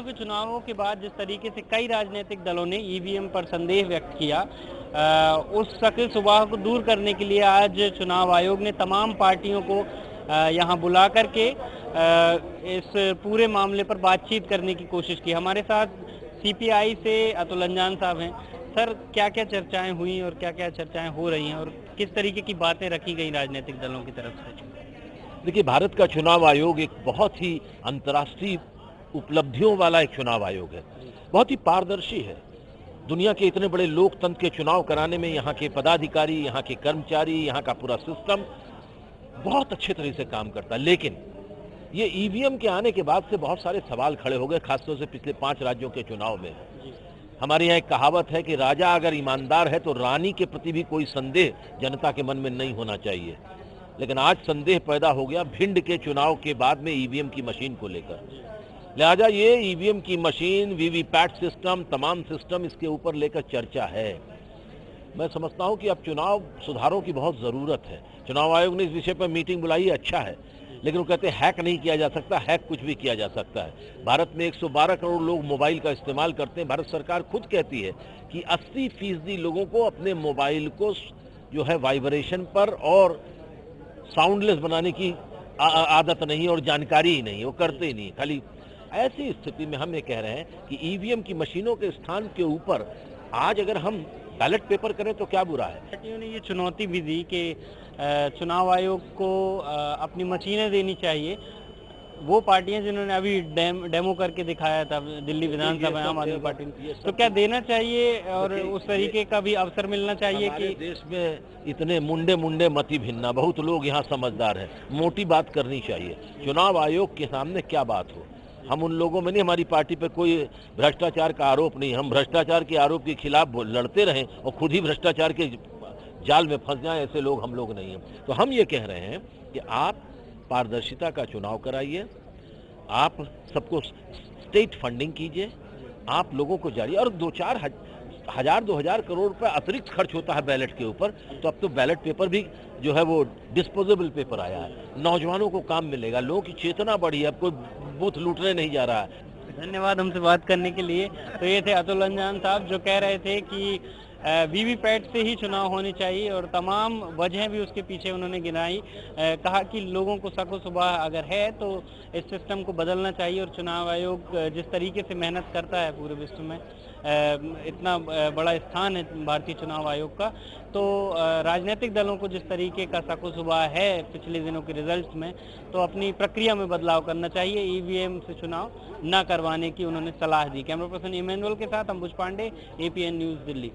के चुनावों के बाद जिस तरीके से कई राजनीतिक दलों ने ईवीएम पर संदेह व्यक्त किया, उस शक सुबह को दूर करने के लिए आज चुनाव आयोग ने तमाम पार्टियों को यहां बुला करके इस पूरे मामले पर बातचीत करने की कोशिश की। हमारे साथ सीपीआई से अतुल अंजान साहब हैं। सर, क्या क्या चर्चाएं हुई और क्या क्या चर्चाएं हो रही हैं और किस तरीके की बातें रखी गई राजनीतिक दलों की तरफ से? देखिए, भारत का चुनाव आयोग एक बहुत ही अंतर्राष्ट्रीय उपलब्धियों वाला एक चुनाव आयोग है, बहुत ही पारदर्शी है। दुनिया के इतने बड़े लोकतंत्र के चुनाव कराने में यहाँ के पदाधिकारी, यहाँ के कर्मचारी, यहाँ का पूरा सिस्टम बहुत अच्छे तरह से काम करता है। लेकिन ये ईवीएम के आने के बाद से बहुत सारे सवाल खड़े हो गए, खासतौर से पिछले 5 राज्यों के चुनाव में। हमारे यहाँ एक कहावत है कि राजा अगर ईमानदार है तो रानी के प्रति भी कोई संदेह जनता के मन में नहीं होना चाहिए। लेकिन आज संदेह पैदा हो गया भिंड के चुनाव के बाद में ईवीएम की मशीन को लेकर। लिहाजा ये ईवीएम की मशीन, वीवीपैट सिस्टम, तमाम सिस्टम इसके ऊपर लेकर चर्चा है। मैं समझता हूं कि अब चुनाव सुधारों की बहुत ज़रूरत है। चुनाव आयोग ने इस विषय पर मीटिंग बुलाई है, अच्छा है, लेकिन वो कहते हैं हैक नहीं किया जा सकता। हैक कुछ भी किया जा सकता है। भारत में 112 करोड़ लोग मोबाइल का इस्तेमाल करते हैं। भारत सरकार खुद कहती है कि 80% लोगों को अपने मोबाइल को जो है वाइब्रेशन पर और साउंडलेस बनाने की आदत नहीं और जानकारी ही नहीं, वो करते ही नहीं। खाली ऐसी स्थिति में हम ये कह रहे हैं कि ईवीएम की मशीनों के स्थान के ऊपर आज अगर हम बैलेट पेपर करें तो क्या बुरा है। पार्टियों ने ये चुनौती भी दी कि चुनाव आयोग को अपनी मशीनें देनी चाहिए। वो पार्टियां जिन्होंने अभी डेमो करके दिखाया था, दिल्ली विधानसभा आम आदमी पार्टी ने, तो क्या देना चाहिए और उस तरीके का भी अवसर मिलना चाहिए कि देश में इतने मुंडे मति भिन्ना, बहुत लोग यहाँ समझदार हैं, मोटी बात करनी चाहिए। चुनाव आयोग के सामने क्या बात हो, हम उन लोगों में नहीं, हमारी पार्टी पे कोई भ्रष्टाचार का आरोप नहीं। हम भ्रष्टाचार के आरोप के खिलाफ लड़ते रहें और खुद ही भ्रष्टाचार के जाल में फंस जाएं, ऐसे लोग हम लोग नहीं हैं। तो हम ये कह रहे हैं कि आप पारदर्शिता का चुनाव कराइए, आप सबको स्टेट फंडिंग कीजिए, आप लोगों को जारी, और 2,000 करोड़ रुपए अतिरिक्त खर्च होता है बैलेट के ऊपर। तो अब तो बैलेट पेपर भी जो है वो डिस्पोजेबल पेपर आया है। नौजवानों को काम मिलेगा, लोगों की चेतना बढ़ी है, अब कोई बूथ लूटने नहीं जा रहा है। धन्यवाद हमसे बात करने के लिए। तो ये थे अतुल अंजान साहब, जो कह रहे थे कि वीवीपैट से ही चुनाव होने चाहिए और तमाम वजह भी उसके पीछे उन्होंने गिनाई। कहा कि लोगों को शक सुबह अगर है तो इस सिस्टम को बदलना चाहिए और चुनाव आयोग जिस तरीके से मेहनत करता है पूरे विश्व में, इतना बड़ा स्थान है भारतीय चुनाव आयोग का, तो राजनीतिक दलों को जिस तरीके का शक सुबह है पिछले दिनों के रिजल्ट में, तो अपनी प्रक्रिया में बदलाव करना चाहिए। ईवीएम से चुनाव न करवाने की उन्होंने सलाह दी। कैमरा पर्सन इमैनुअल के साथ अंबुज पांडे, एपीएन न्यूज़, दिल्ली।